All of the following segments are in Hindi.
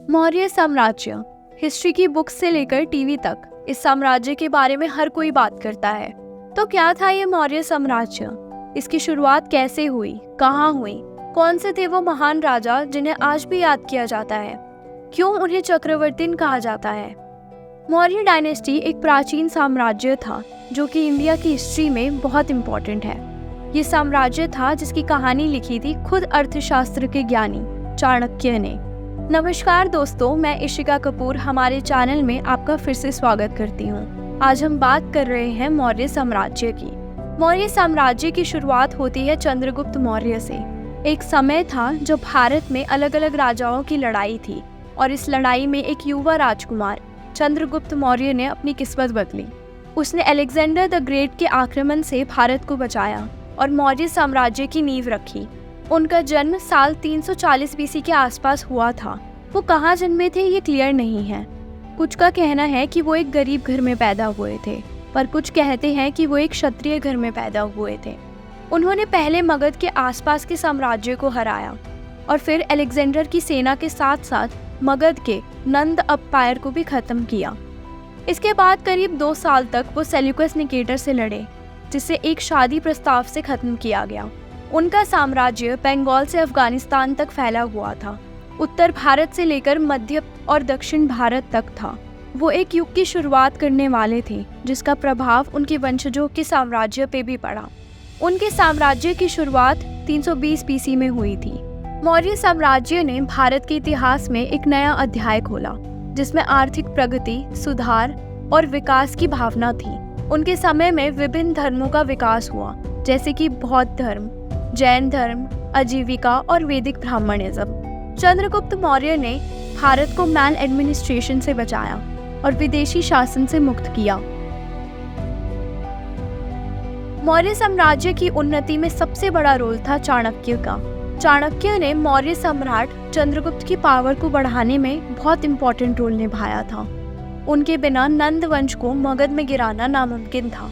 मौर्य साम्राज्य हिस्ट्री की बुक्स से लेकर टीवी तक इस साम्राज्य के बारे में हर कोई बात करता है। तो क्या था ये मौर्य साम्राज्य? इसकी शुरुआत कैसे हुई, कहाँ हुई, कौन से थे वो महान राजा जिन्हें आज भी याद किया जाता है, क्यों उन्हें चक्रवर्ती कहा जाता है? मौर्य डायनेस्टी एक प्राचीन साम्राज्य था जो कि इंडिया की हिस्ट्री में बहुत इम्पोर्टेंट है। ये साम्राज्य था जिसकी कहानी लिखी थी खुद अर्थशास्त्र के ज्ञानी चाणक्य ने। नमस्कार दोस्तों, मैं इशिका कपूर हमारे चैनल में आपका फिर से स्वागत करती हूँ। आज हम बात कर रहे हैं मौर्य साम्राज्य की। मौर्य साम्राज्य की शुरुआत होती है चंद्रगुप्त मौर्य से। एक समय था जब भारत में अलग अलग राजाओं की लड़ाई थी और इस लड़ाई में एक युवा राजकुमार चंद्रगुप्त मौर्य ने अपनी किस्मत बदली। उसने अलेक्जेंडर द ग्रेट के आक्रमण से भारत को बचाया और मौर्य साम्राज्य की नींव रखी। उनका जन्म साल 340 बीसी के आसपास हुआ था। वो कहाँ जन्मे थे ये क्लियर नहीं है। कुछ का कहना है कि वो एक गरीब घर में पैदा हुए थे, पर कुछ कहते हैं कि वो एक क्षत्रिय घर में पैदा हुए थे। उन्होंने पहले मगध के आसपास के साम्राज्य को हराया और फिर अलेक्जेंडर की सेना के साथ साथ मगध के नंद अम्पायर को भी खत्म किया। इसके बाद करीब 2 साल तक वो सेल्यूकस निकेटर से लड़े, जिसे एक शादी प्रस्ताव से खत्म किया गया। उनका साम्राज्य बंगाल से अफगानिस्तान तक फैला हुआ था, उत्तर भारत से लेकर मध्य और दक्षिण भारत तक था। वो एक युग की शुरुआत करने वाले थे जिसका प्रभाव उनके वंशजों के साम्राज्य पे भी पड़ा। उनके साम्राज्य की शुरुआत 320 बीसी में हुई थी। मौर्य साम्राज्य ने भारत के इतिहास में एक नया अध्याय खोला जिसमें आर्थिक प्रगति, सुधार और विकास की भावना थी। उनके समय में विभिन्न धर्मों का विकास हुआ, जैसे कि बौद्ध धर्म, जैन धर्म, आजीविका और वैदिक ब्राह्मणिज्म। चंद्रगुप्त मौर्य ने भारत को मैल एडमिनिस्ट्रेशन से बचाया और विदेशी शासन से मुक्त किया। मौर्य साम्राज्य की उन्नति में सबसे बड़ा रोल था चाणक्य का। चाणक्य ने मौर्य सम्राट चंद्रगुप्त की पावर को बढ़ाने में बहुत इंपॉर्टेंट रोल निभाया था। उनके बिना नंद वंश को मगध में गिराना नामुमकिन था।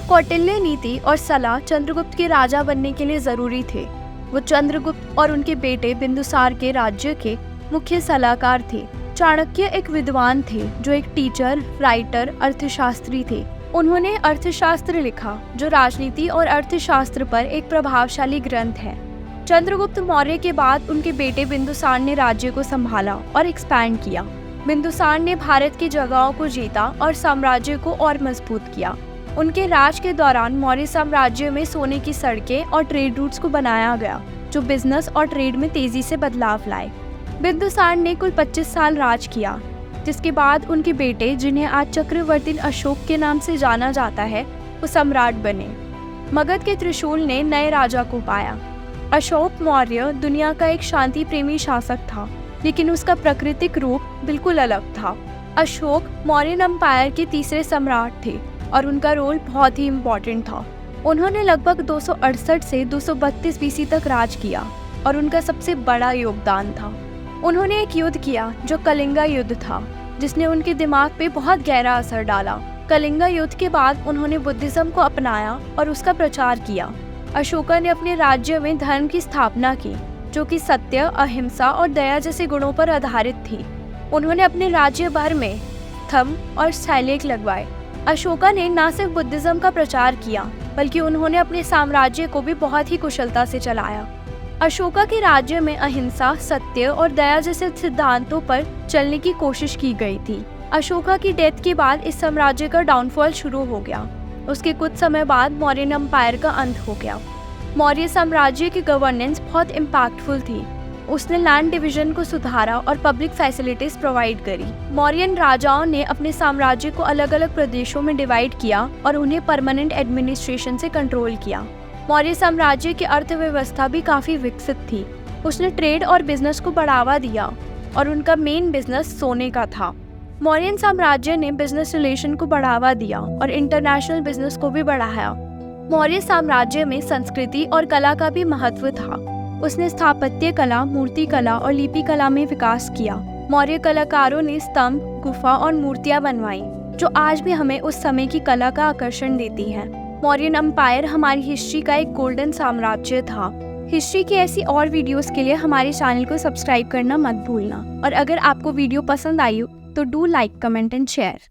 कौटिल्य नीति और सलाह चंद्रगुप्त के राजा बनने के लिए जरूरी थे। वो चंद्रगुप्त और उनके बेटे बिंदुसार के राज्य के मुख्य सलाहकार थे। चाणक्य एक विद्वान थे जो एक टीचर, राइटर, अर्थशास्त्री थे। उन्होंने अर्थशास्त्र लिखा जो राजनीति और अर्थशास्त्र पर एक प्रभावशाली ग्रंथ है। चंद्रगुप्त मौर्य के बाद उनके बेटे बिंदुसार ने राज्य को संभाला और एक्सपैंड किया। बिंदुसार ने भारत की जगहों को जीता और साम्राज्य को और मजबूत किया। उनके राज के दौरान मौर्य साम्राज्य में सोने की सड़कें और ट्रेड रूट्स को बनाया गया जो बिजनेस और ट्रेड में तेजी से बदलाव लाए। बिंदुसार ने कुल 25 साल राज किया, जिसके बाद उनके बेटे, जिन्हें आज चक्रवर्ती अशोक के नाम से जाना जाता है, वो सम्राट बने। मगध के त्रिशूल ने नए राजा को पाया। अशोक मौर्य दुनिया का एक शांति प्रेमी शासक था, लेकिन उसका प्राकृतिक रूप बिल्कुल अलग था। अशोक मौर्य एम्पायर के तीसरे सम्राट थे और उनका रोल बहुत ही इम्पोर्टेंट था। उन्होंने लगभग 268 से 232 बीसी तक राज किया और उनका सबसे बड़ा योगदान था। उन्होंने एक युद्ध किया जो कलिंगा युद्ध था, जिसने उनके दिमाग पे बहुत गहरा असर डाला। कलिंगा युद्ध के बाद उन्होंने बुद्धिज्म को अपनाया और उसका प्रचार किया। अशोका ने अपने राज्य में धर्म की स्थापना की जो कि सत्य, अहिंसा और दया जैसे गुणों पर आधारित थी। उन्होंने अपने राज्य भर में स्तंभ और शिलालेख लगवाए। अशोका ने न सिर्फ बुद्धिज्म का प्रचार किया, बल्कि उन्होंने अपने साम्राज्य को भी बहुत ही कुशलता से चलाया। अशोका के राज्य में अहिंसा, सत्य और दया जैसे सिद्धांतों पर चलने की कोशिश की गई थी। अशोका की डेथ के बाद इस साम्राज्य का डाउनफॉल शुरू हो गया। उसके कुछ समय बाद मौर्य एम्पायर का अंत हो गया। मौर्य साम्राज्य की गवर्नेंस बहुत इम्पैक्टफुल थी। उसने लैंड डिवीजन को सुधारा और पब्लिक फैसिलिटीज प्रोवाइड करी। मौर्यन राजाओं ने अपने साम्राज्य को अलग अलग प्रदेशों में डिवाइड किया और उन्हें परमानेंट एडमिनिस्ट्रेशन से कंट्रोल किया। मौर्य साम्राज्य की अर्थव्यवस्था भी काफी विकसित थी। उसने ट्रेड और बिजनेस को बढ़ावा दिया और उनका मेन बिजनेस सोने का था। मौर्यन साम्राज्य ने बिजनेस रिलेशन को बढ़ावा दिया और इंटरनेशनल बिजनेस को भी बढ़ाया। मौर्य साम्राज्य में संस्कृति और कला का भी महत्व था। उसने स्थापत्य कला, मूर्ति कला और लिपि कला में विकास किया। मौर्य कलाकारों ने स्तंभ, गुफा और मूर्तियां बनवाई जो आज भी हमें उस समय की कला का आकर्षण देती हैं। मौर्यन एम्पायर हमारी हिस्ट्री का एक गोल्डन साम्राज्य था। हिस्ट्री की ऐसी और वीडियोस के लिए हमारे चैनल को सब्सक्राइब करना मत भूलना। और अगर आपको वीडियो पसंद आई हो तो do like, comment and share.